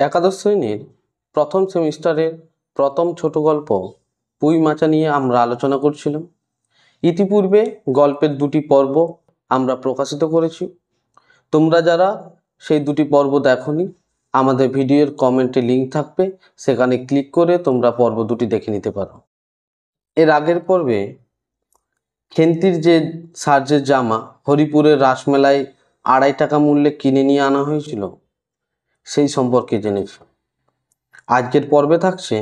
একাদশ শ্রেণীর প্রথম সেমিস্টারের প্রথম ছোট গল্প পুঁই মাচা নিয়ে আমরা আলোচনা করছিলাম। ইতিপূর্বে গল্পের দুটি পর্ব আমরা প্রকাশিত করেছি। তোমরা যারা সেই দুটি পর্ব দেখোনি, আমাদের ভিডিওর কমেন্টে লিঙ্ক থাকবে, সেখানে ক্লিক করে তোমরা পর্ব দুটি দেখে নিতে পারো। এর আগের পর্বে খেন্তির যে সার্জের জামা হরিপুরের রাসমেলায় 2.5 টাকা মূল্যে কিনে নিয়ে আনা হয়েছিল সেই সম্পর্কে জেনেছি। আজকের পর্বে থাকছে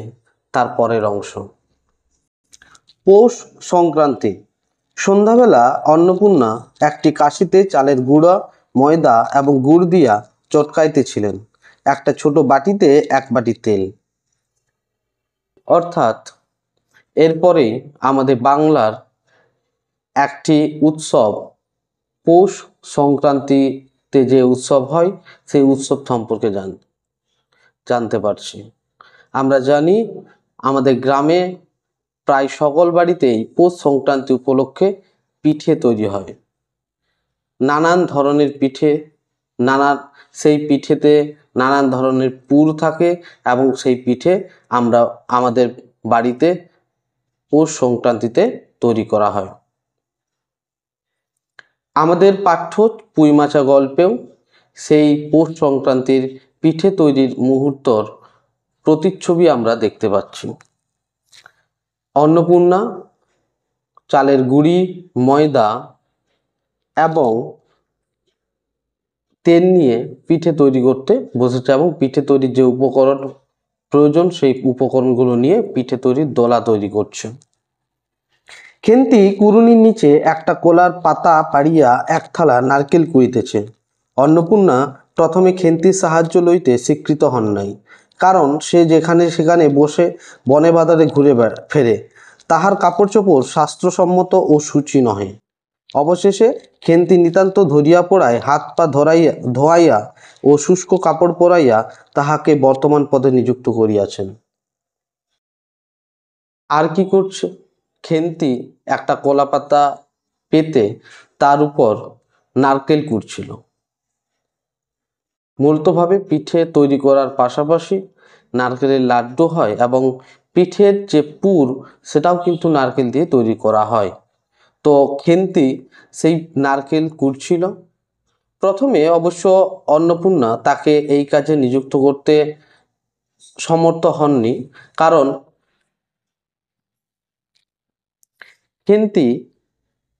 তার পরের অংশ। পৌষ সংক্রান্তি। সন্ধ্যাবেলা অন্নপূর্ণা একটি কাশিতে চালের গুঁড়া, ময়দা এবং গুড় দিয়া চটকাইতেছিলেন। একটা ছোট বাটিতে 1 বাটি তেল। অর্থাৎ এরপরে আমাদের বাংলার একটি উৎসব, পৌষ সংক্রান্তিতে যে উৎসব হয় সেই উৎসব সম্পর্কে জানতে পারছি। আমরা জানি আমাদের গ্রামে প্রায় সকল বাড়িতেই পৌষ সংক্রান্তি উপলক্ষে পিঠে তৈরি হয়। নানান ধরনের পিঠে, সেই পিঠেতে নানান ধরনের পুর থাকে এবং সেই পিঠে আমরা আমাদের বাড়িতে পৌষ সংক্রান্তিতে তৈরি করা হয়। আমাদের পাঠ্য পুঁই মাচা গল্পেও সেই পৌষ সংক্রান্তির পিঠে তৈরির মুহূর্তর প্রতিচ্ছবি আমরা দেখতে পাচ্ছি। অন্নপূর্ণা চালের গুঁড়ি, ময়দা এবং তেল নিয়ে পিঠে তৈরি করতে বসেছে এবং পিঠে তৈরির যে উপকরণ প্রয়োজন সেই উপকরণগুলো নিয়ে পিঠে তৈরির দোলা তৈরি করছে। খেন্তি কুড়ুনির নিচে একটা কলার পাতা পাড়িয়া 1 থালা নারকেল কুড়িতেছে। অন্নপূর্ণা প্রথমে খেন্তির সাহায্য লইতে স্বীকৃত হন নাই, কারণ সে যেখানে সেখানে বসে বনে বাজারে ঘুরে ফেরে। তাহার কাপড় চোপড় শাস্ত্রসম্মত ও সূচি নহে। অবশেষে খেন্তি নিতান্ত ধরিয়া পড়ায় হাত পা ধোয়াইয়া ও শুষ্ক কাপড় পরাইয়া তাহাকে বর্তমান পদে নিযুক্ত করিয়াছেন। আর কি করছে? খেন্তি একটা কলা পাতা পেতে তার উপর নারকেল কুড়ছিল। মূলতভাবে পিঠে তৈরি করার পাশাপাশি নারকেলের লাড্ডু হয় এবং পিঠের যে পুর সেটাও কিন্তু নারকেল দিয়ে তৈরি করা হয়। তো খেন্তি সেই নারকেল কুড়ছিল। প্রথমে অবশ্য অন্নপূর্ণা তাকে এই কাজে নিযুক্ত করতে সমর্থ হননি, কারণ খেন্তি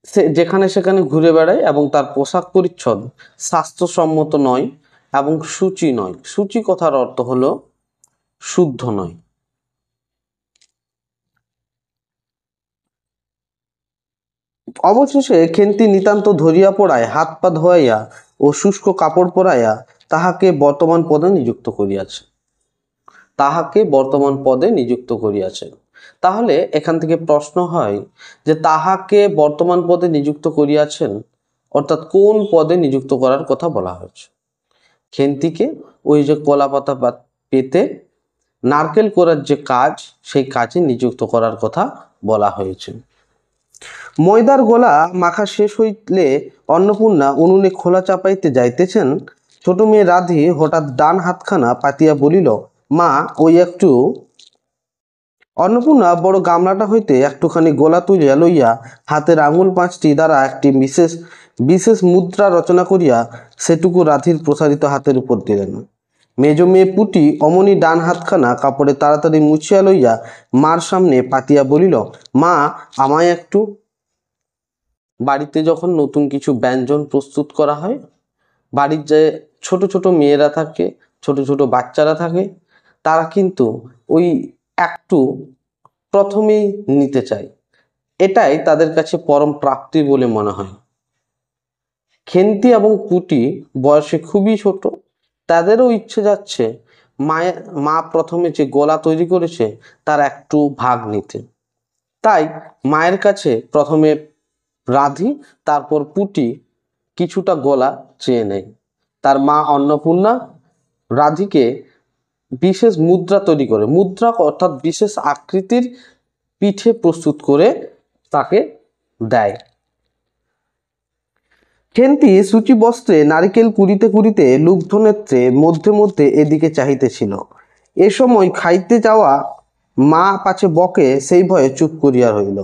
সে যেখানে সেখানে ঘুরে বেড়ায় এবং তার পোশাক পরিচ্ছদ স্বাস্থ্যসম্মত নয় এবং সূচি নয়। সূচি কথার অর্থ হলো শুদ্ধ নয়। অবশেষে খেন্তি নিতান্ত ধরিয়া পড়ায় হাত পা ধোয়াইয়া ও শুষ্ক কাপড় পরাইয়া তাহাকে বর্তমান পদে নিযুক্ত করিয়াছে। তাহলে এখান থেকে প্রশ্ন হয় যে তাহাকে বর্তমান পদে নিযুক্ত করিয়াছেন অর্থাৎ কোন পদে নিযুক্ত করার কথা বলা হয়েছে? খেন্তিকে ওই যে কলা পাতা পেতে নারকেল করার যে কাজ, সেই কাজে নিযুক্ত করার কথা বলা হয়েছে। ময়দার গোলা মাখা শেষ হইলে অন্নপূর্ণা উনুনে খোলা চাপাইতে যাইতেছেন। ছোট মেয়ে রাধি হঠাৎ ডান হাতখানা পাতিয়া বলিল, মা ওই একটু। অন্নপূর্ণা বড় গামলাটা হইতে একটুখানি গোলা তুলিয়া লইয়া হাতের আঙুল 5টি দ্বারা একটি বিশেষ মুদ্রা রচনা করিয়া সেটুকু রাধির প্রসারিত হাতের উপর দিলেন। মেজ মেয়ে পুটি অমনি ডান হাতখানা কাপড়ে তাড়াতাড়ি মুছিয়া লইয়া মার সামনে পাতিয়া বলিল, মা আমায় একটু। বাড়িতে যখন নতুন কিছু ব্যঞ্জন প্রস্তুত করা হয়, বাড়ির যে ছোট ছোট মেয়েরা থাকে, ছোট ছোট বাচ্চারা থাকে, তারা কিন্তু ওই একটু প্রথমেই নিতে চায়। এটাই তাদের কাছে পরম প্রাপ্তি বলে মনে হয়। খেন্তি এবং পুটি বয়সে খুবই ছোট, তাদেরও ইচ্ছে যাচ্ছে মা প্রথমে যে গোলা তৈরি করেছে তার একটু ভাগ নিতে। তাই মায়ের কাছে প্রথমে রাধি, তারপর পুটি কিছুটা গোলা চেয়ে নেয়। তার মা অন্নপূর্ণা রাধিকে বিশেষ মুদ্রা তৈরি করে, মুদ্রা অর্থাৎ বিশেষ আকৃতির পিঠে প্রস্তুত করে তাকে দেয়। খেন্তি সূচি বস্ত্রে নারিকেল কুড়িতে কুড়িতে লুব্ধ নেত্রে মধ্যে মধ্যে এদিকে চাহিতেছিল। এ সময় খাইতে যাওয়া মা পাছে বকে, সেই ভয়ে চুপ করিয়া রইল।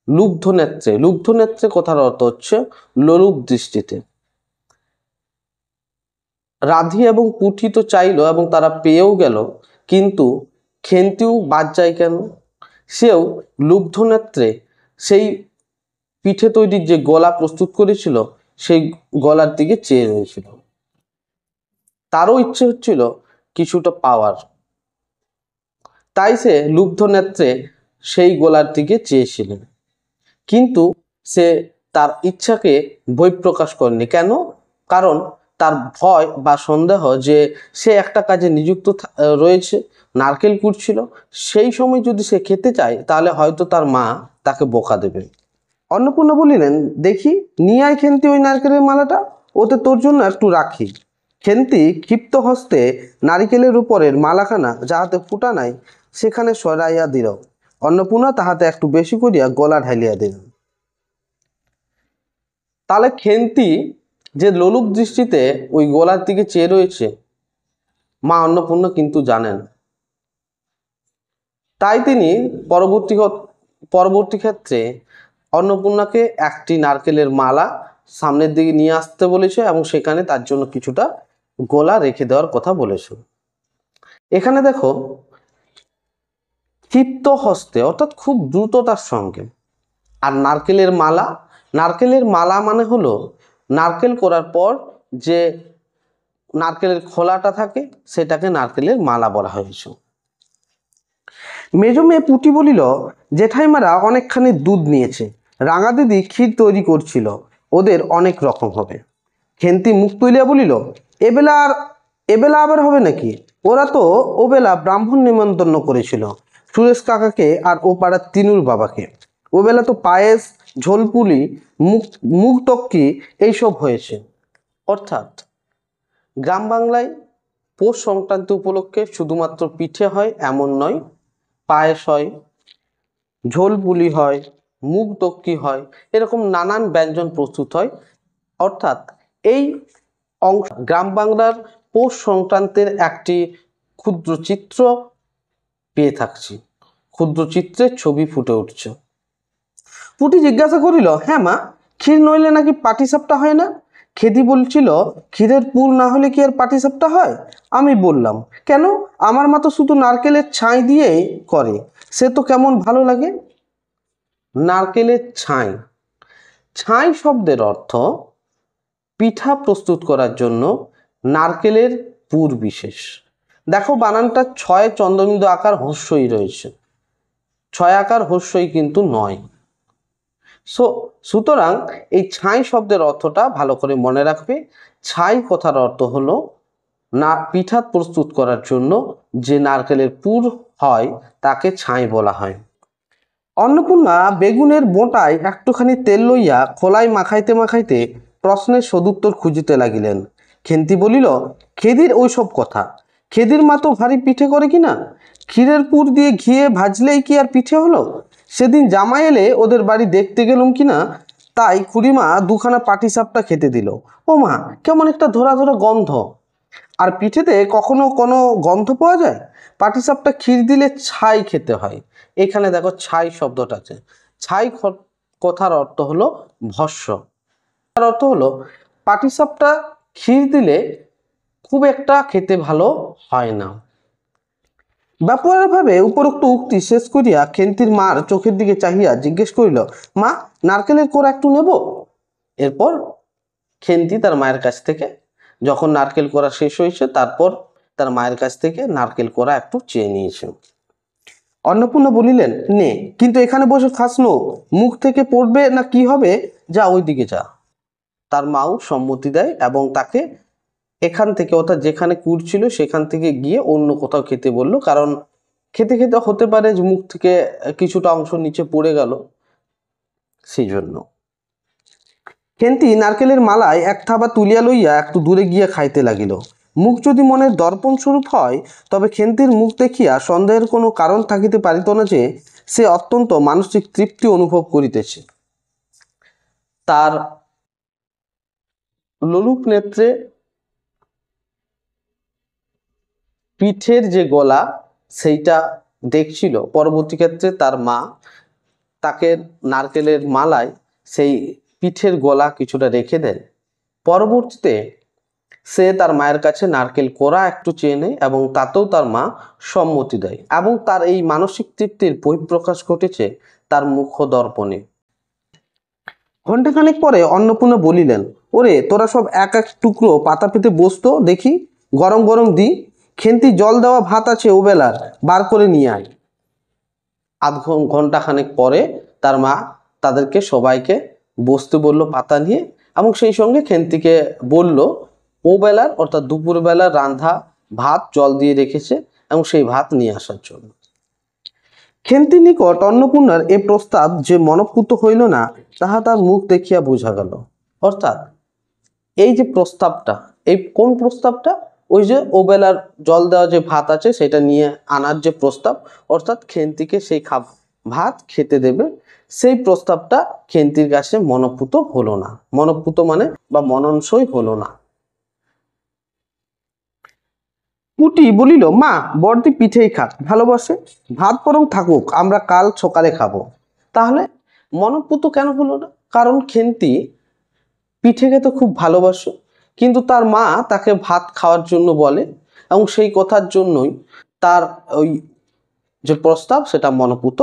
লুব্ধ নেত্রে, লুব্ধ নেত্রে কথার অর্থ হচ্ছে লোলুপ দৃষ্টিতে। রাধি এবং পুঁটি তো চাইল এবং তারা পেয়েও গেল, কিন্তু খেন্তিও বাদ যায় কেন? সেও লুব্ধ নেত্রে সেই পিঠে তৈরির যে গলা প্রস্তুত করেছিল সেই গলার দিকে চেয়ে রয়েছিল। তারও ইচ্ছে হচ্ছিল কিছুটা পাওয়ার, তাই সে লুব্ধ নেত্রে সেই গলার দিকে চেয়েছিলেন, কিন্তু সে তার ইচ্ছাকে বহিঃপ্রকাশ করেনি। কেন? কারণ তার ভয় বা সন্দেহ যে সে একটা কাজে নিযুক্ত রয়েছে, নারকেল কুড়ছিল, সেই সময় যদি সে খেতে চায় তাহলে হয়তো তার মা তাকে বোকা দেবে। অন্নপূর্ণা বলিলেন, দেখি নিয়ে আয় খেন্তি ওই নারকেলের মালাটা, ওতে তোর জন্য একটু রাখি। খেন্তি ক্ষিপ্ত হস্তে নারিকেলের উপরের মালাখানা যাহাতে ফুটা নাই সেখানে সরাইয়া দিল। অন্নপূর্ণা তাহাতে একটু বেশি করিয়া গলা ঢালিয়া দিলেন। তাহলে খেন্তি যে লোলুপ দৃষ্টিতে ওই গলার দিকে চেয়ে রয়েছে, মা অন্নপূর্ণা কিন্তু জানেন। তাই তিনি পরবর্তী ক্ষেত্রে অন্নপূর্ণাকে একটি নারকেলের মালা সামনের দিকে নিয়ে আসতে বলেছে এবং সেখানে তার জন্য কিছুটা গোলা রেখে দেওয়ার কথা বলেছে। এখানে দেখো, ক্ষিপ্ত হস্তে অর্থাৎ খুব দ্রুততার সঙ্গে। আর নারকেলের মালা, নারকেলের মালা মানে হলো নারকেল করার পর যে নারকেলের খোলাটা থাকে সেটাকে নারকেলের মালা বলা হয়েছে। মেজ মেয়ে পুটি বলিল, জেঠাইমারা অনেকখানি দুধ নিয়েছে, রাঙা দিদি ক্ষীর তৈরি করছিল, ওদের অনেক রকম হবে। খেন্তি মুখ তুলিয়া বলিল, এবেলা আবার হবে নাকি? ওরা তো ওবেলা ব্রাহ্মণ নিমন্ত্রণ করেছিল, সুরেশ কাকাকে আর ও পাড়ার তিনুর বাবাকে। ওবেলা তো পায়েস, ঝোলপুলি, মুগ টক্কি এইসব হয়েছে। অর্থাৎ গ্রাম বাংলায় পৌষ সংক্রান্তি উপলক্ষে শুধুমাত্র পিঠে হয় এমন নয়, পায়েস হয়, ঝোলপুলি হয়, মুগ টক্কি হয়, এরকম নানান ব্যঞ্জন প্রস্তুত হয়। অর্থাৎ এই অংশ গ্রাম বাংলার পৌষ সংক্রান্তের একটি ক্ষুদ্র চিত্র পেয়ে থাকছি, ক্ষুদ্র চিত্রের ছবি ফুটে উঠছে। পুটি জিজ্ঞাসা করিল, হ্যাঁ মা, ক্ষীর নইলে নাকি পাটিসাপটা হয় না? খেদি বলছিল, ক্ষীরের পুর না হলে কি আর পাটিসাপটা হয়? আমি বললাম, কেন, আমার মা তো শুধু নারকেলের ছাই দিয়েই করে, সে তো কেমন ভালো লাগে। নারকেলের ছাই, ছাই শব্দের অর্থ পিঠা প্রস্তুত করার জন্য নারকেলের পুর বিশেষ। দেখো বানানটা ছয় চন্দ্রবিন্দু আকার হস্যই রয়েছে, ছয় আকার হস্যই কিন্তু নয়। সুতরাং এই ছাই শব্দের অর্থটা ভালো করে মনে রাখবে। ছাই কথার অর্থ হলো না পিঠা প্রস্তুত করার জন্য যে নারকেলের পুর হয় তাকে ছাই বলা হয়। অন্নপূর্ণা বেগুনের বোঁটায় একটুখানি তেল লইয়া খোলায় মাখাইতে মাখাইতে প্রশ্নের সদুত্তর খুঁজিতে লাগিলেন। খেন্তি বলিল, খেদির ওইসব কথা, খেদির মা তো ভারী পিঠে করে কিনা, ক্ষীরের পুর দিয়ে ঘিয়ে ভাজলেই কি আর পিঠে হলো? সেদিন জামাই এলে ওদের বাড়ি দেখতে গেলুম কিনা, তাই খুড়িমা দুখানা পাটিসাপটা খেতে দিল। ও মা, কেমন একটা ধরা ধরা গন্ধ। আর পিঠেতে কখনো কোনো গন্ধ পাওয়া যায়? পাটিসাপটা ক্ষীর দিলে ছাই খেতে হয়। এখানে দেখো ছাই শব্দটা আছে। ছাই কথার অর্থ হলো ভস্য। তার অর্থ হলো পাটিসাপটা ক্ষীর দিলে খুব একটা খেতে ভালো হয় না। ব্যাপারভাবে উপরোক্ত উক্তি শেষ করিয়া খেন্তির মার চোখের দিকে চাহিয়া জিজ্ঞেস করিল, মা, নারকেলের কোড়া একটু নেব? এরপর খেন্তি তার মায়ের কাছ থেকে, যখন নারকেল কোড়া শেষ হয়েছে, তারপর তার মায়ের কাছ থেকে নারকেল কোড়া একটু চেয়ে নিয়েছে। অন্নপূর্ণা বলিলেন, নে, কিন্তু এখানে বসে খাস নো, মুখ থেকে পড়বে না কি হবে, যা ওই দিকে যা। তার মাও সম্মতি দেয় এবং তাকে এখান থেকে, অর্থাৎ যেখানে কুড়ছিল সেখান থেকে গিয়ে অন্য কোথাও খেতে বললো, কারণ খেতে খেতে হতে পারে যে মুখ থেকে কিছুটা অংশ নিচে পড়ে গেল, সেই জন্য। খেন্তি নারকেলের মালায় এক থাবা তুলিয়া লইয়া একটু দূরে গিয়া খাইতে লাগিল। মুখ যদি মনের দর্পণ স্বরূপ হয়, তবে খেন্তির মুখ দেখিয়া সন্দেহের কোনো কারণ থাকিতে পারিত না যে সে অত্যন্ত মানসিক তৃপ্তি অনুভব করিতেছে। তার লোলুপ নেত্রে পিঠের যে গলা সেইটা দেখছিল। পরবর্তী ক্ষেত্রে তার মা তাকে নারকেলের মালায় সেই পিঠের গলা কিছুটা রেখে দেন। পরবর্তীতে সে তার মায়ের কাছে নারকেল কোড়া একটু চেয়ে নেয় এবং তাতেও তার মা সম্মতি দেয় এবং তার এই মানসিক তৃপ্তির বহিঃপ্রকাশ ঘটেছে তার মুখ দর্পণে। ঘণ্টাখানেক পরে অন্নপূর্ণা বলিলেন, ওরে তোরা সব এক এক টুকরো পাতা পেতে বসতো দেখি, গরম গরম দি, খেন্তি জল দেওয়া ভাত আছে ও বেলার, বার করে নিয়ে আয়। ঘন্টাখানেক পরে তার মা তাদেরকে সবাইকে বসতে বলল পাতা নিয়ে এবং সেই সঙ্গে খেন্তিকে বলল ও বেলার অর্থাৎ দুপুরবেলার রান্ধা ভাত জল দিয়ে রেখেছে এবং সেই ভাত নিয়ে আসার জন্য। খেন্তির নিকট অন্নপূর্ণার এ প্রস্তাব যে মনঃপূত হইল না তাহা তার মুখ দেখিয়া বোঝা গেল। অর্থাৎ এই যে প্রস্তাবটা, এই কোন প্রস্তাবটা? ওই যে ওবেলার জল দেওয়া যে ভাত আছে সেটা নিয়ে আনার যে প্রস্তাব, অর্থাৎ খেন্তিকে সেই ভাত খেতে দেবে, সেই প্রস্তাবটা খেন্তির কাছে মনঃপূত হলো না। মনঃপূত মানে বা মননসই হলো না। পুটি বলিল, মা বড়দি পিঠেই খাক, ভালোবাসে, ভাত বরং থাকুক, আমরা কাল সকালে খাবো। তাহলে মনঃপূত কেন হলো না? কারণ খেন্তি পিঠে খেতে খুব ভালোবাসে, কিন্তু তার মা তাকে ভাত খাওয়ার জন্য বলে এবং সেই কথার জন্যই তার ওই যে প্রস্তাব সেটা মনঃপূত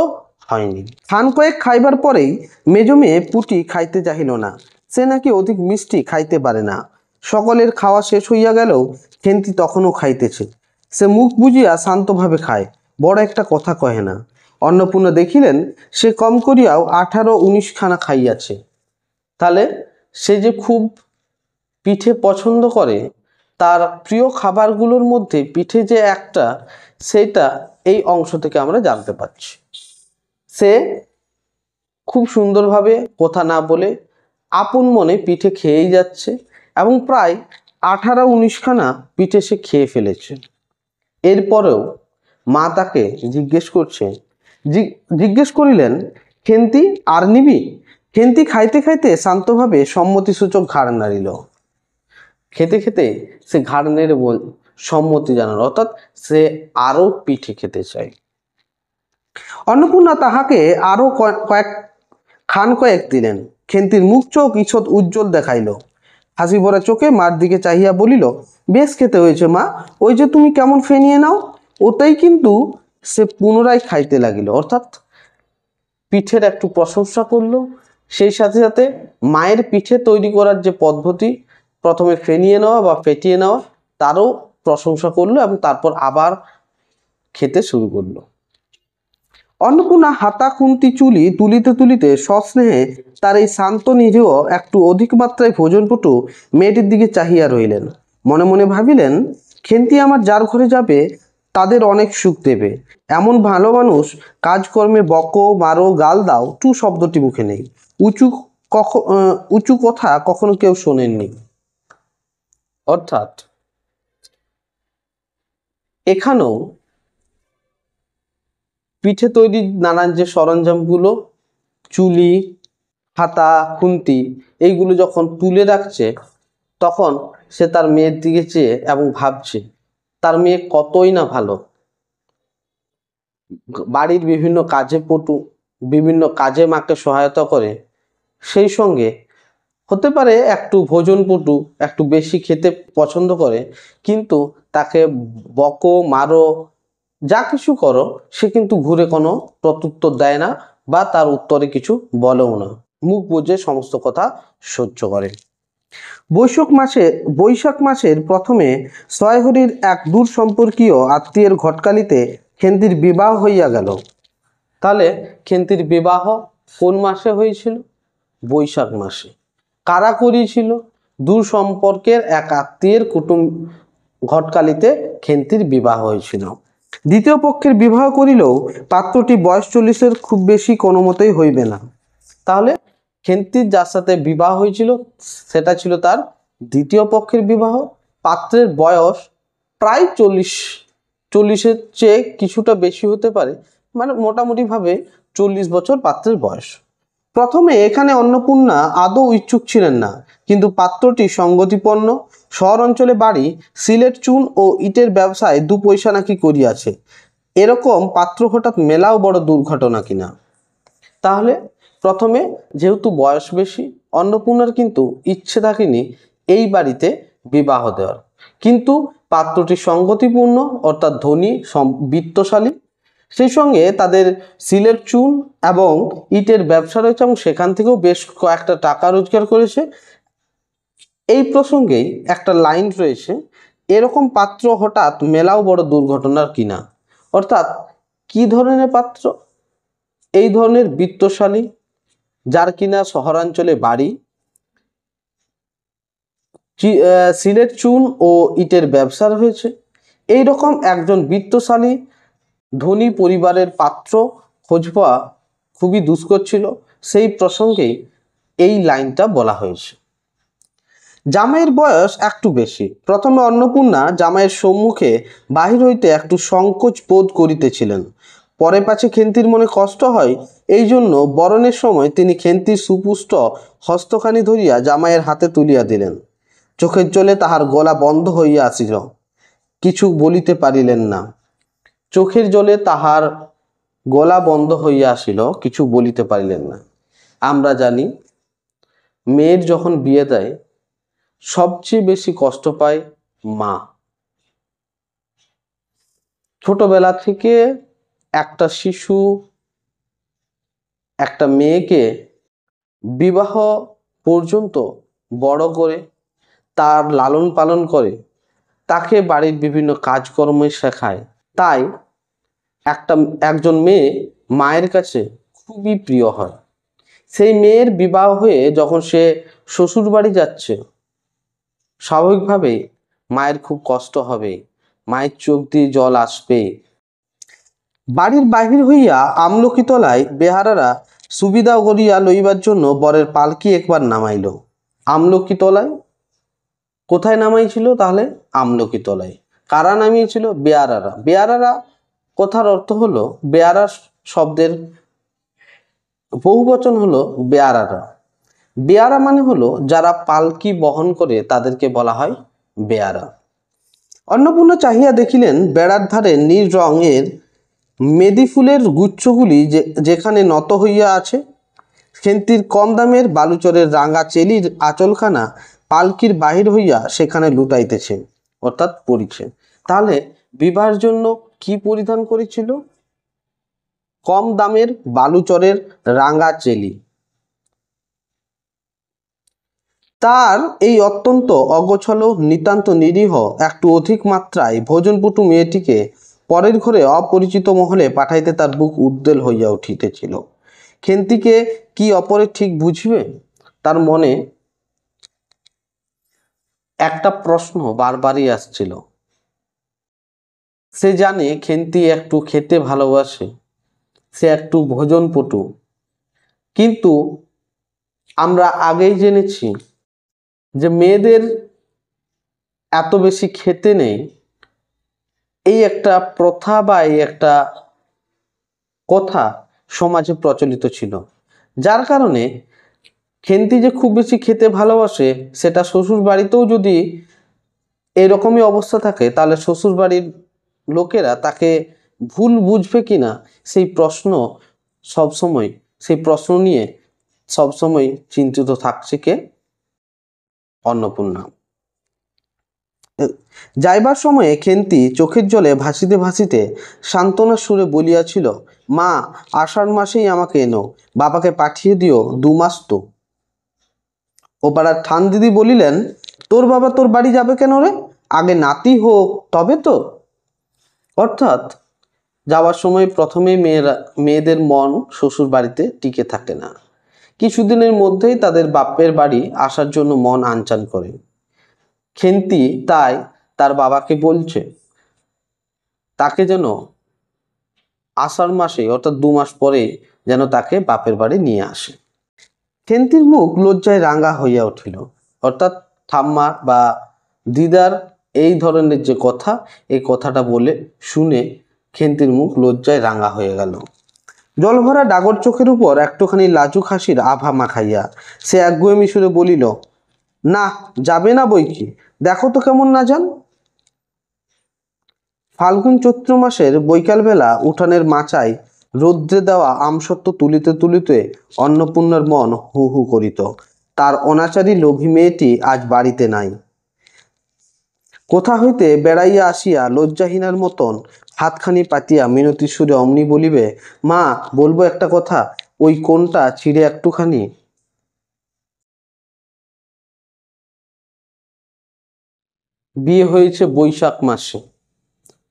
হয়নি। খান কয়েক খাইবার পরেই মেজো মেয়ে পুটি খাইতে চাহিল না। সে নাকি অধিক মিষ্টি খাইতে পারে না। সকলের খাওয়া শেষ হইয়া গেলেও খেন্তি তখনও খাইতেছে। সে মুখ বুজিয়া শান্তভাবে খায়, বড় একটা কথা কহে না। অন্নপূর্ণা দেখিলেন সে কম করিয়াও 18-19 খানা খাইয়াছে। তাহলে সে যে খুব পিঠে পছন্দ করে, তার প্রিয় খাবারগুলোর মধ্যে পিঠে যে একটা, সেটা এই অংশ থেকে আমরা জানতে পারছি। সে খুব সুন্দরভাবে কথা না বলে আপন মনে পিঠে খেয়েই যাচ্ছে এবং প্রায় 18-19 খানা পিঠে সে খেয়ে ফেলেছে। এরপরেও মা তাকে জিজ্ঞেস করিলেন, খেন্তি আর নিবি? খেন্তি খাইতে খাইতে শান্তভাবে সম্মতিসূচক ঘাড় নাড়িল। খেতে খেতে সে ঘাড় নেড়ে সম্মতি জানালো, অর্থাৎ সে আরো পিঠে খেতে চায়। অন্নপূর্ণা তাহাকে আরো কয়েক দিলেন। খেন্তির মুখ চোখ ঈষৎ উজ্জ্বল দেখাইল। হাসি ভরা চোখে মার দিকে চাহিয়া বলিল, বেশ খেতে হয়েছে মা, ওই যে তুমি কেমন ফেনিয়ে নাও। ওটাই কিন্তু সে পুনরায় খাইতে লাগিল, অর্থাৎ পিঠের একটু প্রশংসা করলো, সেই সাথে সাথে মায়ের পিঠে তৈরি করার যে পদ্ধতি, প্রথমে ফেনিয়ে নেওয়া বা ফেটিয়ে নেওয়া, তারও প্রশংসা করলো এবং তারপর আবার খেতে শুরু করলো। অন্নপূর্ণা হাতা খুন্তি চুলি তুলিতে তুলিতে সস্নেহে তার এই শান্ত নিরীহ একটু অধিক মাত্রায় ভোজনপটু মেয়েটির দিকে চাহিয়া রইলেন। মনে মনে ভাবিলেন, খেন্তি আমার যার ঘরে যাবে তাদের অনেক সুখ দেবে। এমন ভালো মানুষ কাজকর্মে বকো মারো গাল দাও টু শব্দটি মুখে নেই। উঁচু কথা কখনো কেউ শোনেননি। অর্থাৎ এখানেও পিঠে তৈরির নানান যে সরঞ্জামগুলো, চুলি, হাতা, খুন্তি, এইগুলো যখন তুলে রাখছে, তখন সে তার মেয়ের দিকে চেয়ে এবং ভাবছে তার মেয়ে কতই না ভালো। বাড়ির বিভিন্ন কাজে পটু, বিভিন্ন কাজে মাকে সহায়তা করে, সেই সঙ্গে হতে পারে একটু ভোজনপটু, একটু বেশি খেতে পছন্দ করে, কিন্তু তাকে বকো মারো যা কিছু করো সে কিন্তু ঘুরে কোনো প্রত্যুত্তর দেয় না বা তার উত্তরে কিছু বলেও না, মুখ বুজে সমস্ত কথা সহ্য করে। বৈশাখ মাসের প্রথমে সয়হরির এক দূর সম্পর্কীয় আত্মীয়ের ঘটকালিতে খেন্তির বিবাহ হইয়া গেল। তাহলে খেন্তির বিবাহ কোন মাসে হয়েছিল? বৈশাখ মাসে। কারা করিয়েছিল? দূর সম্পর্কের এক আত্মীয়ের কুটুম ঘটকালিতে খেন্তির বিবাহ হয়েছিল। দ্বিতীয় পক্ষের বিবাহ করিলেও পাত্রটি বয়স 40-এর খুব বেশি কোনো মতেই হইবে না। তাহলে খেন্তির যার সাথে বিবাহ হয়েছিল সেটা ছিল তার দ্বিতীয় পক্ষের বিবাহ। পাত্রের বয়স প্রায় 40-এর চেয়ে কিছুটা বেশি হতে পারে, মানে মোটামুটি ভাবে 40 বছর পাত্রের বয়স। প্রথমে এখানে অন্নপূর্ণা আদৌ ইচ্ছুক ছিলেন না, কিন্তু পাত্রটি সঙ্গতিপন্ন, শহর অঞ্চলে বাড়ি, সিলেট চুন ও ইটের ব্যবসায় 2 পয়সা নাকি করিয়াছে, এরকম পাত্র হঠাৎ মেলাও বড় দুর্ঘটনা কিনা। তাহলে প্রথমে যেহেতু বয়স বেশি, অন্নপূর্ণার কিন্তু ইচ্ছে থাকেনি এই বাড়িতে বিবাহ দেওয়ার, কিন্তু পাত্রটি সঙ্গতিপূর্ণ অর্থাৎ ধনী বিত্তশালী, সেই সঙ্গে তাদের সিলেট চুন এবং ইটের ব্যবসা রয়েছে এবং সেখান থেকেও বেশ কয়েকটা টাকা রোজগার করেছে। এই প্রসঙ্গেই একটা লাইন রয়েছে, এরকম পাত্র হঠাৎ মেলাও বড় দুর্ঘটনার কিনা। অর্থাৎ কি ধরনের পাত্র? এই ধরনের বিত্তশালী, যার কিনা শহরাঞ্চলে বাড়ি, সিলেট চুন ও ইটের ব্যবসা রয়েছে, এইরকম একজন বিত্তশালী ধনী পরিবারের পাত্র খোঁজ পাওয়া খুবই দুষ্কর ছিল। সেই প্রসঙ্গেই এই লাইনটা বলা হয়েছে। জামাইয়ের বয়স একটু বেশি। প্রথমে অন্নপূর্ণা জামাইয়ের সম্মুখে বাহির হইতে একটু সংকোচ বোধ করিতেছিলেন। পরে পাছে খেন্তির মনে কষ্ট হয়, এই জন্য বরণের সময় তিনি খেন্তির সুপুষ্ট হস্তখানি ধরিয়া জামাইয়ের হাতে তুলিয়া দিলেন। চোখের জলে তাহার গলা বন্ধ হইয়া আসিল, কিছু বলিতে পারিলেন না। চোখের জলে তাহার গলা বন্ধ হইয়া আসিল, কিছু বলিতে পারিলেন না। আমরা জানি মেয়ের যখন বিয়ে দেয় সবচেয়ে বেশি কষ্ট পায় মা। ছোটবেলা থেকে একটা শিশু একটা মেয়েকে বিবাহ পর্যন্ত বড় করে তার লালন পালন করে, তাকে বাড়ির বিভিন্ন কাজকর্মে শেখায়। তাই একজন মেয়ে মায়ের কাছে খুবই প্রিয় হয়। সেই মেয়ের বিবাহ হয়ে যখন সে শ্বশুর বাড়ি যাচ্ছে, স্বাভাবিকভাবেই মায়ের খুব কষ্ট হবে, মায়ের চোখ দিয়ে জল আসবে। বাড়ির বাহির হইয়া আমলকি তলায় বেহারারা সুবিধা করিয়া লইবার জন্য বরের পালকি একবার নামাইল। আমলকি তলায় কোথায় নামাইছিল? তাহলে আমলকি তলায়। কারা নামিয়েছিল? বেয়ারারা। বেয়ারারা কথার অর্থ হলো, বেয়ারা শব্দের বহুবচন হলো বেয়ারারা। বেয়ারা মানে হলো যারা পালকি বহন করে, তাদেরকে বলা হয় বেয়ারা। অন্নপূর্ণা চাহিয়া দেখিলেন বেড়ার ধারে নীল রঙের মেদি ফুলের গুচ্ছগুলি যেখানে নত হইয়া আছে। খেন্তির কম দামের বালুচরের রাঙা চেলির আঁচলখানা পালকির বাহির হইয়া সেখানে লুটাইতেছে, অর্থাৎ পড়িছে। তাহলে বিবাহের জন্য কি পরিধান করেছিল? কম দামের বালুচরের রাঙা চেলি। তার এই অত্যন্ত অগোছালো, নিতান্ত নিরীহ, একটু অধিক মাত্রায় ভোজনপটু মেয়েটিকে পরের ঘরে অপরিচিত মহলে পাঠাইতে তার বুক উদ্বেল হইয়া উঠিতেছিল। খেন্তিকে কি অপরে ঠিক বুঝিবে? তার মনে একটা প্রশ্ন বারবারই আসছিল। সে জানে খেন্তি একটু খেতে ভালোবাসে, সে একটু ভোজনপটু, কিন্তু আমরা আগেই জেনেছি যে মেয়েদের এত বেশি খেতে নেই, এই একটা প্রথা বা এই একটা কথা সমাজে প্রচলিত ছিল, যার কারণে খেন্তি যে খুব বেশি খেতে ভালোবাসে সেটা শ্বশুর বাড়িতেও যদি এরকমই অবস্থা থাকে, তাহলে শ্বশুর বাড়ির লোকেরা তাকে ভুল বুঝবে কিনা সেই প্রশ্ন নিয়ে সবসময় চিন্তিত থাকছে কে? অন্নপূর্ণা। যাইবার সময়ে খেন্তি চোখের জলে ভাসিতে ভাসিতে সান্ত্বনার সুরে বলিয়াছিল, মা, আষাঢ় মাসেই আমাকে এনো, বাবাকে পাঠিয়ে দিও, 2 মাস তো। ও পাড়ার ঠান দিদি বলিলেন, তোর বাবা তোর বাড়ি যাবে কেন রে? আগে নাতি হোক তবে তো। অর্থাৎ যাওয়ার সময় প্রথমে মেয়েদের মন শ্বশুর বাড়িতে টিকে থাকে না, কিছুদিনের মধ্যেই তাদের বাপের বাড়ি আসার জন্য মন আনচান করে। খেন্তি তাই তার বাবাকে বলছে তাকে যেন আষাঢ় মাসে অর্থাৎ 2 মাস পরে যেন তাকে বাপের বাড়ি নিয়ে আসে। খেন্তির মুখ লজ্জায় রাঙা হইয়া উঠিল। অর্থাৎ ঠাম্মা বা দিদার এই ধরনের যে কথা, এই কথাটা বলে শুনে খেন্তির মুখ লজ্জায় রাঙা হয়ে গেল। জলভরা ডাগর চোখের উপর একটুখানি লাজুক হাসির আভা মাখাইয়া সে একগুঁয়েমি সুরে বলিল, না যাবে না বই কি, দেখো তো কেমন না যান। ফাল্গুন চৈত্র মাসের বৈকালবেলা উঠানের মাচায় রৌদ্রে দেওয়া আমসত্ত্ব তুলিতে তুলিতে অন্নপূর্ণার মন হু হু করিত। তার অনাচারী লোভী মেয়েটি আজ বাড়িতে নাই। কোথা হইতে বেড়াইয়া আসিয়া লজ্জাহীনার মতন হাতখানি পাতিয়া মিনতি সুরে অমনি বলিবে, মা বলবো একটা কথা, ওই কোনটা ছিঁড়ে একটুখানি। বিয়ে হয়েছে বৈশাখ মাসে,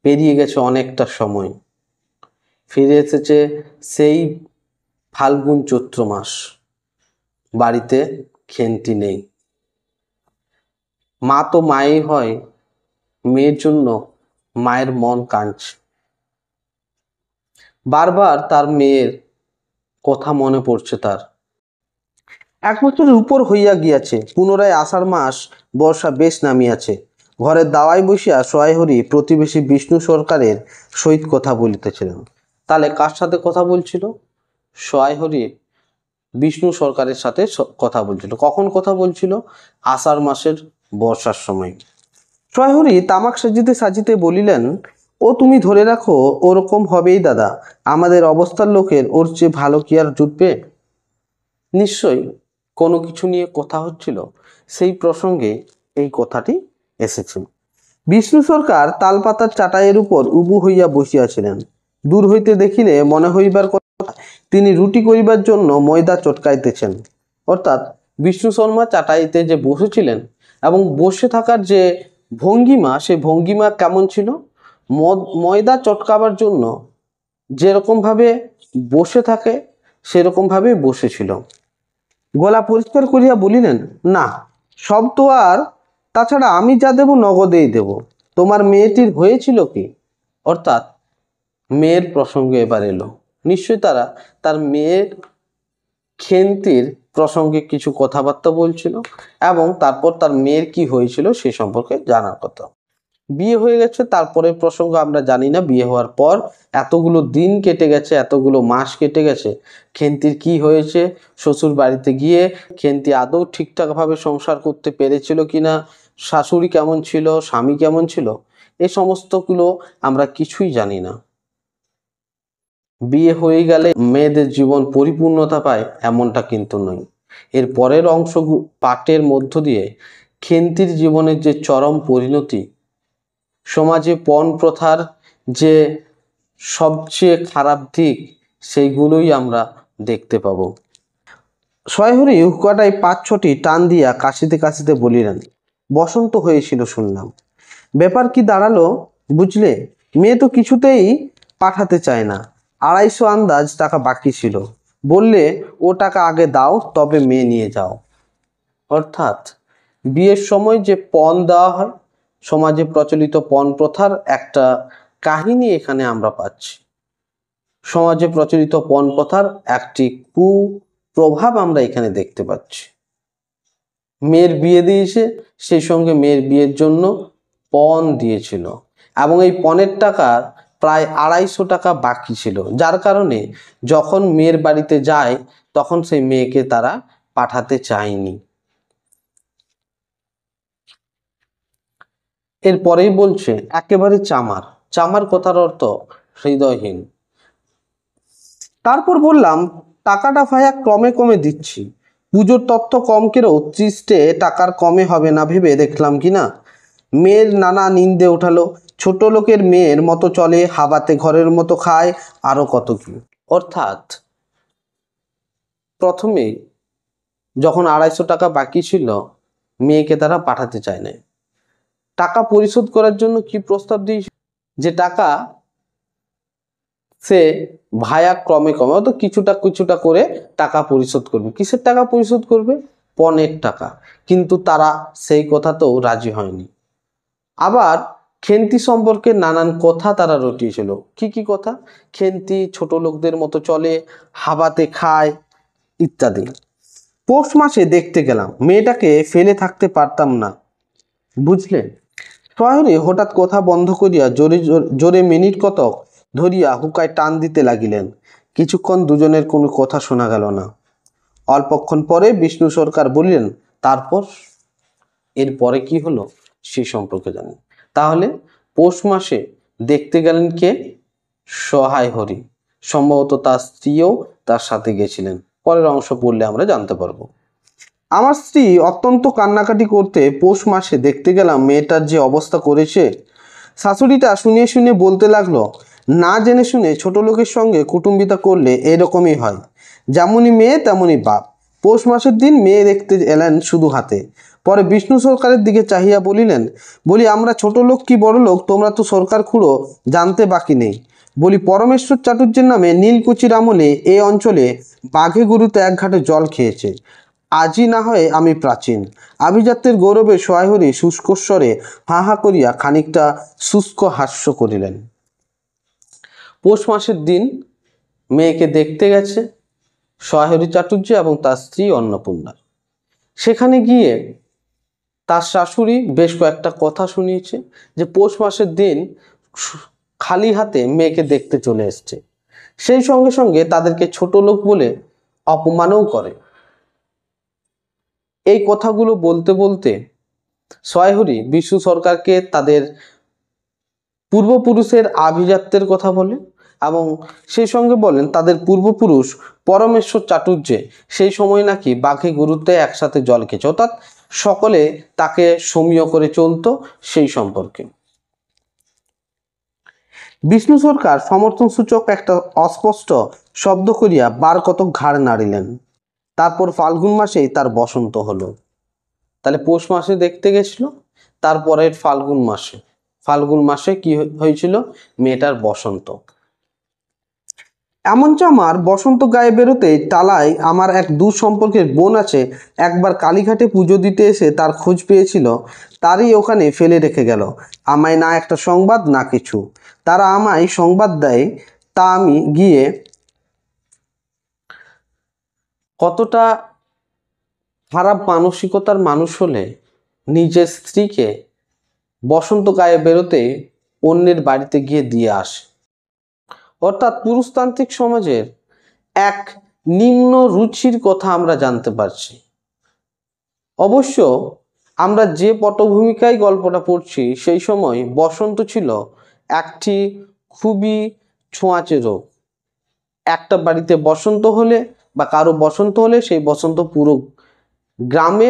পেরিয়ে গেছে অনেকটা সময়, ফিরে এসেছে সেই ফাল্গুন চৈত্র মাস, বাড়িতে খেন্তি নেই। মা তো মাই হয়, মেয়ের জন্য মায়ের মন কাঁদছে। বারবার তার মেয়ের কথা মনে পড়ছে তার। 1 বছরের উপর হইয়া গিয়াছে, পুনরায় আষাঢ় মাস, বর্ষা বেশ নামিয়াছে। ঘরের দাওয়ায় বসিয়া সোয়াইহরি প্রতিবেশী বিষ্ণু সরকারের সহিত কথা বলিতেছিলেন। তাহলে কার সাথে কথা বলছিল? সোয়াইহরি বিষ্ণু সরকারের সাথে কথা বলছিল। কখন কথা বলছিল? আষাঢ় মাসের বর্ষার সময়। সোয়াইহরি তামাক সাজিতে সাজিতে বলিলেন, ও তুমি ধরে রাখো, ওরকম হবেই দাদা। আমাদের অবস্থার লোকের ওর চেয়ে ভালো কি আর জুটবে? নিশ্চয়ই কোনো কিছু নিয়ে কথা হচ্ছিল, সেই প্রসঙ্গে এই কথাটি এসেছিল। বিষ্ণু সরকার তালপাতার চাটাইয়ের উপর উবু হইয়া বসিয়াছিলেন। দূর হইতে দেখিলে মনে হইবার কথা তিনি রুটি করিবার জন্য ময়দা চটকাইতেছেন। অর্থাৎ বিষ্ণু শর্মা চাটাইতে যে বসেছিলেন এবং বসে থাকার যে ভঙ্গিমা, সেই ভঙ্গিমা কেমন ছিল? ময়দা চটকাবার জন্য যেরকমভাবে বসে থাকে সেরকমভাবে বসেছিল। গলা পরিষ্কার করিয়া বলিলেন, না সব তো আর, তাছাড়া আমি যা দেব নগদেই দেব। তোমার মেয়েটির হয়েছিল কি? অর্থাৎ মেয়ের প্রসঙ্গে এবার এলো। নিশ্চয়ই তার মেয়ের খেন্তির প্রসঙ্গে কিছু কথাবার্তা বলছিল এবং তারপর তার মেয়ের কি হয়েছিল সে সম্পর্কে জানার কথা। বিয়ে হয়ে গেছে, তারপরে প্রসঙ্গ আমরা জানি না। বিয়ে হওয়ার পর এতগুলো দিন কেটে গেছে, এতগুলো মাস কেটে গেছে, খেন্তির কি হয়েছে, শ্বশুর বাড়িতে গিয়ে খেন্তি আদৌ ঠিকঠাকভাবে সংসার করতে পেরেছিল কিনা, শাশুড়ি কেমন ছিল, স্বামী কেমন ছিল, এই সমস্তগুলো আমরা কিছুই জানি না। বিয়ে হয়ে গেলে মেয়েদের জীবন পরিপূর্ণতা পায় এমনটা কিন্তু নয়। এর পরের অংশ পাঠের মধ্য দিয়ে খেন্তির জীবনের যে চরম পরিণতি, সমাজে পণ প্রথার যে সবচেয়ে খারাপ দিক, সেইগুলোই আমরা দেখতে পাবো। সোয়াইহরি হুকাটায় 5-6টি টান দিয়া কাশিতে কাশিতে বলিলেন, বসন্ত হয়েছিল শুনলাম। ব্যাপার কি দাঁড়ালো বুঝলে? মেয়ে তো কিছুতেই পাঠাতে চায় না। 250 আন্দাজ টাকা বাকি ছিল, বললে ও টাকা আগে দাও তবে মেয়ে নিয়ে যাও। অর্থাৎ বিয়ের সময় যে পণ দেওয়া হয়, সমাজে প্রচলিত পণ প্রথার একটা কাহিনী এখানে আমরা পাচ্ছি। সমাজে প্রচলিত পণ প্রথার একটি কুপ্রভাব আমরা এখানে দেখতে পাচ্ছি। মেয়ের বিয়ে দিয়েছে, সেই সঙ্গে মেয়ের বিয়ের জন্য পণ দিয়েছিল এবং এই পণের টাকার প্রায় 250 টাকা বাকি ছিল, যার কারণে যখন মেয়ের বাড়িতে যায় তখন সেই মেয়েকে তারা পাঠাতে চায়নি। এরপরেই বলছে একেবারে চামার। চামার কথার অর্থ হৃদয়হীন। তারপর বললাম, টাকাটা ভাইয়া ক্রমে কমে দিচ্ছি, পুজোর তত্ত্ব কম কেড়েও 30টে টাকার কমে হবে না ভেবে দেখলাম কিনা। মেয়ের নানা নিন্দে উঠালো, ছোট লোকের মেয়ের মতো চলে, হাবাতে ঘরের মতো খায়, আরো কত কি। অর্থাৎ প্রথমে যখন 250 টাকা বাকি ছিল, মেয়েকে তারা পাঠাতে চায় না। টাকা পরিশোধ করার জন্য কি প্রস্তাব দিয়েছে? যে টাকা সে ভায়া ক্রমে কমে, অত কিছুটা কিছুটা করে টাকা পরিশোধ করবে। কিসের টাকা পরিশোধ করবে? পণের টাকা। কিন্তু তারা সেই কথাতেও রাজি হয়নি। আবার খেন্তি সম্পর্কে নানান কথা তারা রটিয়েছিল। কি কি কথা? খেন্তি ছোট লোকদের মতো চলে, হাবাতে খায় ইত্যাদি। পৌষ মাসে দেখতে গেলাম, মেয়েটাকে ফেলে থাকতে পারতাম না বুঝলে। সোয়াইহরি হঠাৎ কথা বন্ধ করিয়া জোরে জোরে মিনিট কতক ধরিয়া হুকায় টান দিতে লাগিলেন। কিছুক্ষণ দুজনের কোনো কথা শোনা গেল না। অল্পক্ষণ পরে বিষ্ণু সরকার বললেন, তারপর? এরপরে কি হলো সে সম্পর্কে জানি। তাহলে পৌষ মাসে দেখতে গেলেন কে? সহায় হরি। সম্ভবত তার স্ত্রীও তার সাথে গেছিলেন। পরের অংশ পড়লে আমরা জানতে পারবো। আমার স্ত্রী অত্যন্ত কান্নাকাটি করতে পৌষ মাসে দেখতে গেলাম মেয়েটার যে অবস্থা করেছে। শাশুড়িটা শুনিয়ে শুনিয়ে বলতে লাগলো, না জেনে শুনে ছোট লোকের সঙ্গে কুটুম্বিতা করলে এরকমই হয়, যেমনই মেয়ে তেমনই বাপ। পৌষ মাসের দিন মেয়ে দেখতে এলেন শুধু হাতে। পরে বিষ্ণু সরকারের দিকে চাহিয়া বলিলেন, বলি আমরা ছোট লোক কি বড় লোক তোমরা তো সরকার খুঁড়ো, জানতে বাকি নেই। বলি পরমেশ্বর চাটুর্যের নামে নীলকুচির আমলে এই অঞ্চলে বাঘে গরুতে এক ঘাটে জল খেয়েছে। আজই না হয় আমি প্রাচীন। আভিজাত্যের গৌরবে সহায়হরি শুষ্কস্বরে হা হা করিয়া খানিকটা শুষ্ক হাস্য করিলেন। পৌষ মাসের দিন মেয়েকে দেখতে গেছে সহায়হরি চাটুর্য এবং তার স্ত্রী অন্নপূর্ণা। সেখানে গিয়ে তার শাশুড়ি বেশ কয়েকটা কথা শুনিয়েছে যে পৌষ মাসের দিন খালি হাতে মেয়েকে দেখতে চলে এসছে। সেই সঙ্গে সঙ্গে তাদেরকে ছোট লোক বলে অপমানও করে। এই কথাগুলো বলতে বলতে সহায়হরি বিষ্ণু সরকারকে তাদের পূর্বপুরুষের আভিজাত্যের কথা বলে এবং সেই সঙ্গে বলেন তাদের পূর্বপুরুষ পরমেশ্বর চাটুর্যে সেই সময় নাকি বাঘে গরুতে একসাথে জল খেয়েছে, অর্থাৎ সকলে তাকে সমীহ করে চলতো সেই সম্পর্কে। বিষ্ণু সরকার সমর্থন সূচক একটা অস্পষ্ট শব্দ করিয়া বার কতক ঘাড় নাড়িলেন। তারপর ফাল্গুন মাসেই তার বসন্ত হলো। তাহলে পৌষ মাসে দেখতে গেছিল, তারপরের ফাল্গুন মাসে কি হয়েছিল? মেয়েটার বসন্ত। এমনকি আমার বসন্ত গায়ে বেরোতে টালায় আমার এক দূর সম্পর্কের বোন আছে, একবার কালীঘাটে পুজো দিতে এসে তার খোঁজ পেয়েছিল, তারই ওখানে ফেলে রেখে গেল। আমায় না একটা সংবাদ না কিছু। তারা আমায় সংবাদ দেয়, তা আমি গিয়ে কতটা খারাপ মানসিকতার মানুষ হলে নিজের স্ত্রীকে বসন্ত গায়ে বেরোতে অন্যের বাড়িতে গিয়ে দিয়ে আসে। অর্থাৎ পুরুষতান্ত্রিক সমাজের এক নিম্ন রুচির কথা আমরা জানতে পারছি। অবশ্য আমরা যে পটভূমিকায় গল্পটা পড়ছি সেই সময় বসন্ত ছিল একটি খুবই ছোঁয়াচে রোগ। একটা বাড়িতে বসন্ত হলে বা কারো বসন্ত হলে সেই বসন্ত পুরো গ্রামে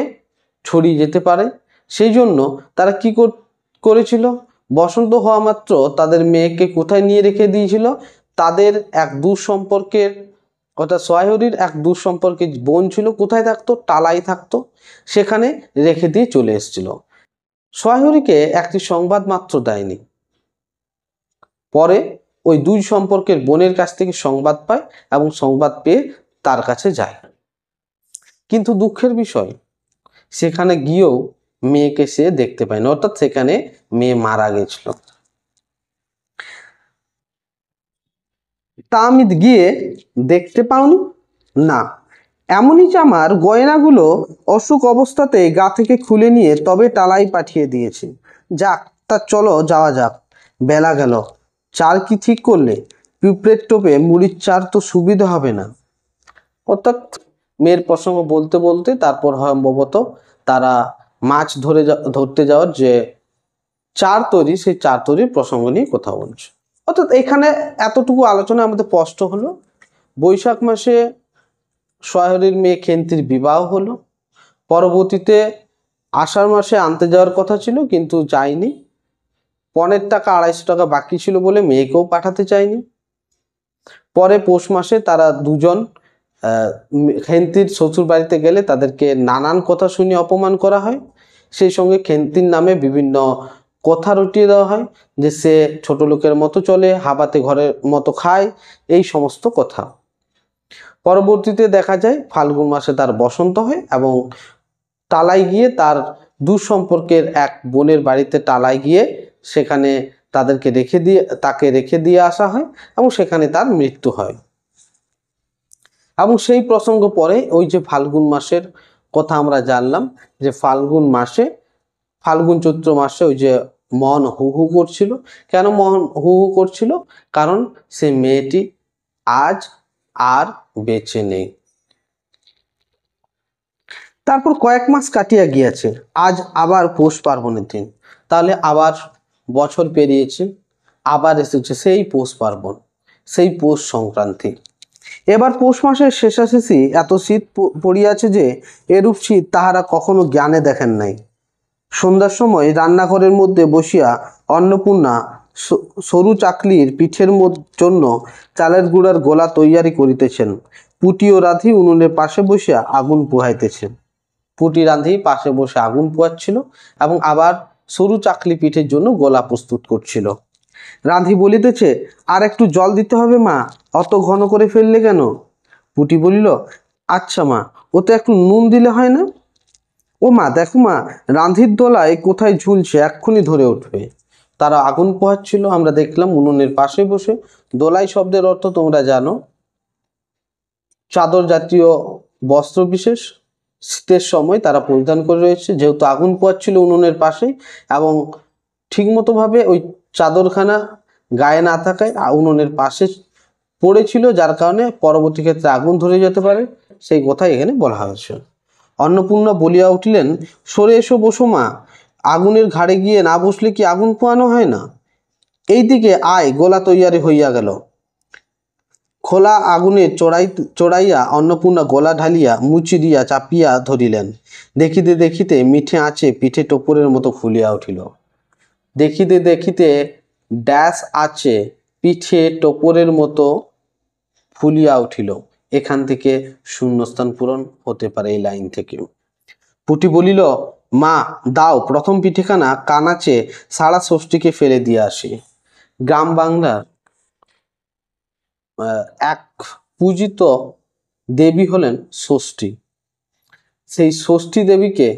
ছড়িয়ে যেতে পারে। সেই জন্য তারা কি করেছিল? বসন্ত হওয়া মাত্র তাদের মেয়েকে কোথায় নিয়ে রেখে দিয়েছিল? তাদের এক দূর সম্পর্কের, অর্থাৎ সহায়হরির এক দূর সম্পর্কের বোন ছিল, কোথায় থাকতো? টালাই থাকতো, সেখানে রেখে দিয়ে চলে এসেছিল। সহায়হরিকে একটি সংবাদ মাত্র দেয়নি। পরে ওই দুই সম্পর্কের বোনের কাছ থেকে সংবাদ পায় এবং সংবাদ পেয়ে তার কাছে যায়। কিন্তু দুঃখের বিষয়, সেখানে গিয়েও মেয়েকে সে দেখতে পায় না, অর্থাৎ সেখানে মেয়ে মারা গেছিল। তা আমি গিয়ে দেখতে পাওনি? না, এমনই যে আমার গয়নাগুলো অসুখ অবস্থাতে গা থেকে খুলে নিয়ে তবে টালাই পাঠিয়ে দিয়েছি। যাক, তা চলো যাওয়া যাক। বেলা গেল। চার কি ঠিক করলে? পিঁপড়ের টোপে মুড়ির চার তো সুবিধা হবে না। অর্থাৎ মেয়ের প্রসঙ্গ বলতে বলতে তারপর সম্ভবত তারা মাছ ধরতে যাওয়ার যে চার তৈরি, সেই চার তৈরির প্রসঙ্গ নিয়ে কথা বলছে। অর্থাৎ এখানে এতটুকু আলোচনা আমাদের স্পষ্ট হলো। বৈশাখ মাসে সহায়হরির মেয়ে খেন্তির বিবাহ হলো। পরবর্তীতে আষাঢ় মাসে আনতে যাওয়ার কথা ছিল কিন্তু যায়নি। পণের টাকা 250 টাকা বাকি ছিল বলে মেয়েকেও পাঠাতে চায়নি। পরে পৌষ মাসে তারা দুজন খেন্তির শ্বশুর বাড়িতে গেলে তাদেরকে নানান কথা শুনিয়ে অপমান করা হয়। সেই সঙ্গে খেন্তির নামে বিভিন্ন কথা রটিয়ে দেওয়া হয় যে সে ছোট লোকের মতো চলে, হাবাতে ঘরের মতো খায়, এই সমস্ত কথা। পরবর্তীতে দেখা যায় ফাল্গুন মাসে তার বসন্ত হয় এবং টালায় গিয়ে তার দূর সম্পর্কের এক বোনের বাড়িতে টালায় গিয়ে সেখানে তাকে রেখে দিয়ে আসা হয় এবং সেখানে তার মৃত্যু হয়। এবং সেই প্রসঙ্গ পরে ওই যে ফাল্গুন মাসের কথা আমরা জানলাম যে ফাল্গুন চৈত্র মাসে ওই যে মন হু হু করছিল। কেন মন হু হু করছিল? কারণ সে মেয়েটি আজ আর বেঁচে নেই। তারপর কয়েক মাস কাটিয়া গিয়াছে, আজ আবার পৌষ পার্বণের দিন। তাহলে আবার বছর পেরিয়েছে, আবার এসেছে সেই পৌষ পার্বণ, সেই পৌষ সংক্রান্তি। এবার পৌষ মাসের শেষাশেষি এত শীত পড়িয়াছে যে এরূপ শীত তাহারা কখনো জ্ঞানে দেখেন নাই। সন্ধ্যার সময় রান্নাঘরের মধ্যে বসিয়া অন্নপূর্ণা সরু চাকলির পিঠের জন্য চালের গুঁড়ার গোলা তৈয়ারি করিতেছেন। পুটি ও রাধি উনুনের পাশে বসিয়া আগুন পোহাইতেছেন। পুটি রাধি পাশে বসে আগুন পোহাচ্ছিল এবং আবার সরু চাকলি পিঠের জন্য গোলা প্রস্তুত করছিল। রাধি বলিতেছে, আর একটু জল দিতে হবে মা, অত ঘন করে ফেললে কেন? পুটি বলিল, আচ্ছা মা, ওতে একটু নুন দিলে হয় না? ও মা, দেখো মা, রাঁধির দোলায় কোথায় ঝুলছে, এক্ষুনি ধরে উঠবে। তারা আগুন পোহাচ্ছিল, আমরা দেখলাম উনুনের পাশে বসে। দোলাই শব্দের অর্থ তোমরা জানো, চাদর জাতীয় বস্ত্র বিশেষ শীতের সময় তারা পরিধান করে রয়েছে। যেহেতু আগুন পোহাচ্ছিল উনুনের পাশে এবং ঠিকমতো ভাবে ওই চাদরখানা গায়ে না থাকায় উনুনের পাশে পড়েছিল, যার কারণে পরবর্তী ক্ষেত্রে আগুন ধরে যেতে পারে, সেই কথাই এখানে বলা হয়েছে। অন্নপূর্ণা বলিয়া উঠিলেন, সরে এসো, বসো মা, আগুনের ঘাড়ে গিয়ে না বসলে কি আগুন পোয়ানো হয় না? এইদিকে আয়, গোলা তৈয়ারি হইয়া গেল। খোলা আগুনে চড়াইয়া অন্নপূর্ণা গোলা ঢালিয়া মুচি দিয়া চাপিয়া ধরিলেন। দেখিতে দেখিতে মিঠে আঁচে পিঠে টোপরের মতো ফুলিয়া উঠিল। দেখিতে দেখিতে ড্যাশ আছে পিঠে টোপরের মতো ফুলিয়া উঠিল। এখান থেকে শূন্যস্থান পূরণ হতে পারে এই লাইন থেকে। পুটি বলিল, মা দাও, প্রথম পিঠেখানা কানাচে সারা ষষ্ঠীকে ফেলে দিয়ে আসি। গ্রাম বাংলার এক পূজিত দেবী হলেন ষষ্ঠী। সেই ষষ্ঠী দেবীকে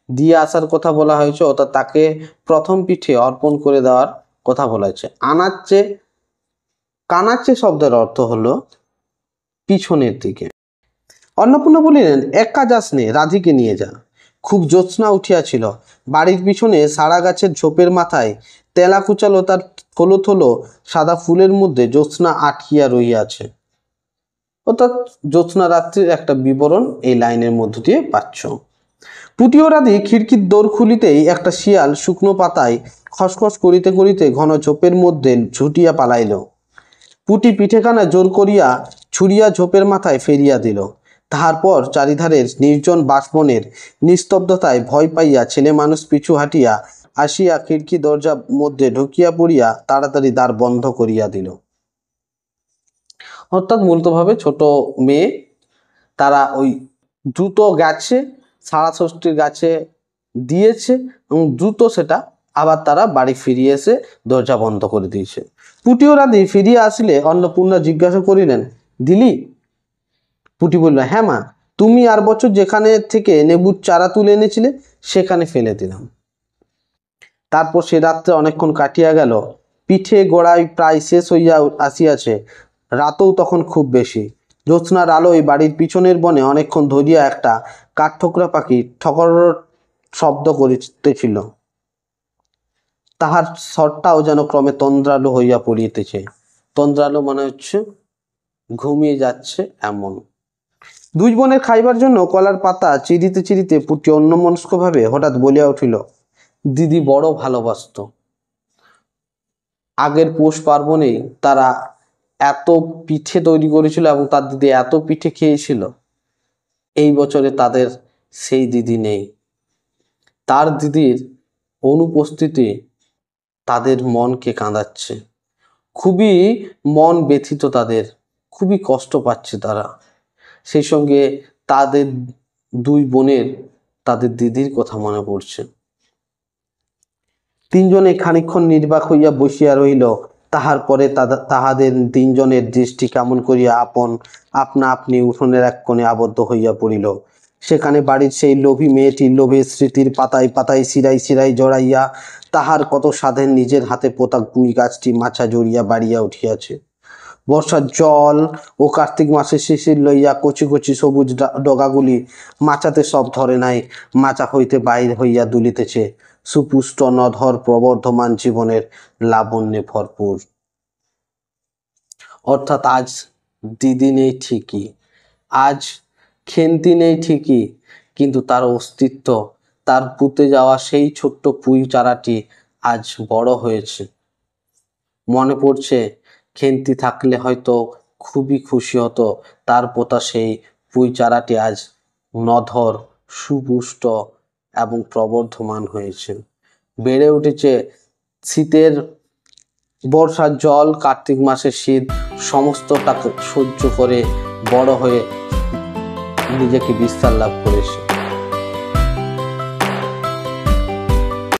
দিয়ে আসার কথা বলা হয়েছে, অর্থাৎ তাকে প্রথম পিঠে অর্পণ করে দেওয়ার কথা বলা হয়েছে। আনাচ্ছে, কানাচ্ছে শব্দের অর্থ হলো পিছনের দিকে। অন্নপূর্ণা বলিলেন, এক কাজ আসনে, রাধিকে নিয়ে যা। খুব জ্যোৎস্না উঠিয়াছিল। বাড়ির পিছনে সারা গাছের ঝোপের মাথায় তেলা কুচালো তার থলো থলো সাদা ফুলের মধ্যে জ্যোৎস্না আটকিয়া রহিয়াছে। অর্থাৎ জ্যোৎস্না রাত্রির একটা বিবরণ এই লাইনের মধ্য দিয়ে পাচ্ছ। পুটি ও রাধি খিড়কির দৌড় খুলিতেই একটা শিয়াল শুকনো পাতায় খসখস করিতে করিতে ঘন ঝোপের মধ্যে ছুটিয়া পালাইল। পুটি পিঠেখানা জোর করিয়া ছুড়িয়া ঝোপের মাথায় ফেরিয়া দিল। তাহার পর চারিধারের নির্জন বাসবনের নিস্তব্ধতায় ভয় পাইয়া ছেলে মানুষ পিছু হাঁটিয়া আসিয়া খিড়কি দরজা মধ্যে ঢুকিয়া পড়িয়া তাড়াতাড়ি দ্বার বন্ধ করিয়া দিল। অর্থাৎ মূলতভাবে ছোট মেয়ে তারা ওই দ্রুত গেছে, সারা ষষ্ঠীর গাছে দিয়েছে এবং দ্রুত সেটা আবার তারা বাড়ি ফিরিয়ে এসে দরজা বন্ধ করে দিয়েছে। পুটি ও রাধি ফিরিয়া আসিলে অন্নপূর্ণা জিজ্ঞাসা করিলেন, দিলি? পুটি বলল, হ্যাঁ মা, তুমি আর বছর যেখানে থেকে নেবুর চারা তুলে এনেছিলে সেখানে ফেলে দিলাম। তারপর সে রাত্রে অনেকক্ষণ কাটিয়া গেল। পিঠে গোড়ায় প্রায় শেষ হইয়া আসিয়াছে। রাতও তখন খুব বেশি। জ্যোৎস্নার আলোয় বাড়ির পিছনের বনে অনেকক্ষণ ধরিয়া একটা কাঠঠোকরা পাখি ঠকর শব্দ করিতেছিল। তাহার স্বরটাও যেন ক্রমে তন্দ্রালু হইয়া পড়িতেছে। তন্দ্রালু মনে হচ্ছে ঘুমিয়ে যাচ্ছে এমন। দুই বোনের খাইবার জন্য কলার পাতা চিরিতে চিরিতে পুটি অন্যমনস্ক ভাবে হঠাৎ বলিয়া উঠিল, দিদি বড় ভালোবাসত। আগের পৌষ পার্বণে তারা এত পিঠে তৈরি করেছিল এবং তার দিদি এত পিঠে খেয়েছিল। এই বছরে তাদের সেই দিদি নেই। তার দিদির অনুপস্থিতি তাদের মনকে কাঁদাচ্ছে। খুবই মন ব্যথিত তাদের, খুবই কষ্ট পাচ্ছে তারা। সেই সঙ্গে তাদের দুই বোনের তাদের দিদির কথা মনে পড়ছে। তিনজনে খানিকক্ষণ নির্বাক হইয়া বসিয়া রহিল। তাহার পরে তাহাদের তিনজনের দৃষ্টি কেমন করিয়া আপনা আপনি উঠোনের এক কোণে আবদ্ধ হইয়া পড়িল। সেখানে বাড়ির সেই লোভী মেয়েটির লোভের স্মৃতির পাতায় পাতায় শিরায় শিরায় জড়াইয়া তাহার কত সাধের নিজের হাতে পোতা পুঁই গাছটি মাছা জড়িয়া বাড়িয়া উঠিয়াছে। বর্ষার জল ও কার্তিক মাসের শিশির লইয়া কচি কচি সবুজ ডগাগুলি মাচাতে সব ধরে নাই, মাচা হইতে বাহির হইয়া দুলিতেছে সুপুষ্ট নধর প্রবর্ধমান জীবনের লাবণ্যে ভরপুর। অর্থাৎ আজ দিদি নেই ঠিকই, আজ খেন্তি নেই ঠিকই, কিন্তু তার অস্তিত্ব, তার পুঁতে যাওয়া সেই ছোট্ট পুঁই চারাটি আজ বড় হয়েছে। মনে পড়ছে খেন্তি থাকলে হয়তো খুবই খুশি হতো, তার পোতা সেই পুঁই চারাটি আজ নধর, সুপুষ্ট এবং প্রবর্ধমান হয়েছে, বেড়ে উঠেছে। শীতের বর্ষার জল, কার্তিক মাসের শীত সমস্তটাকে সহ্য করে বড় হয়ে নিজেকে বিস্তার লাভ করেছে।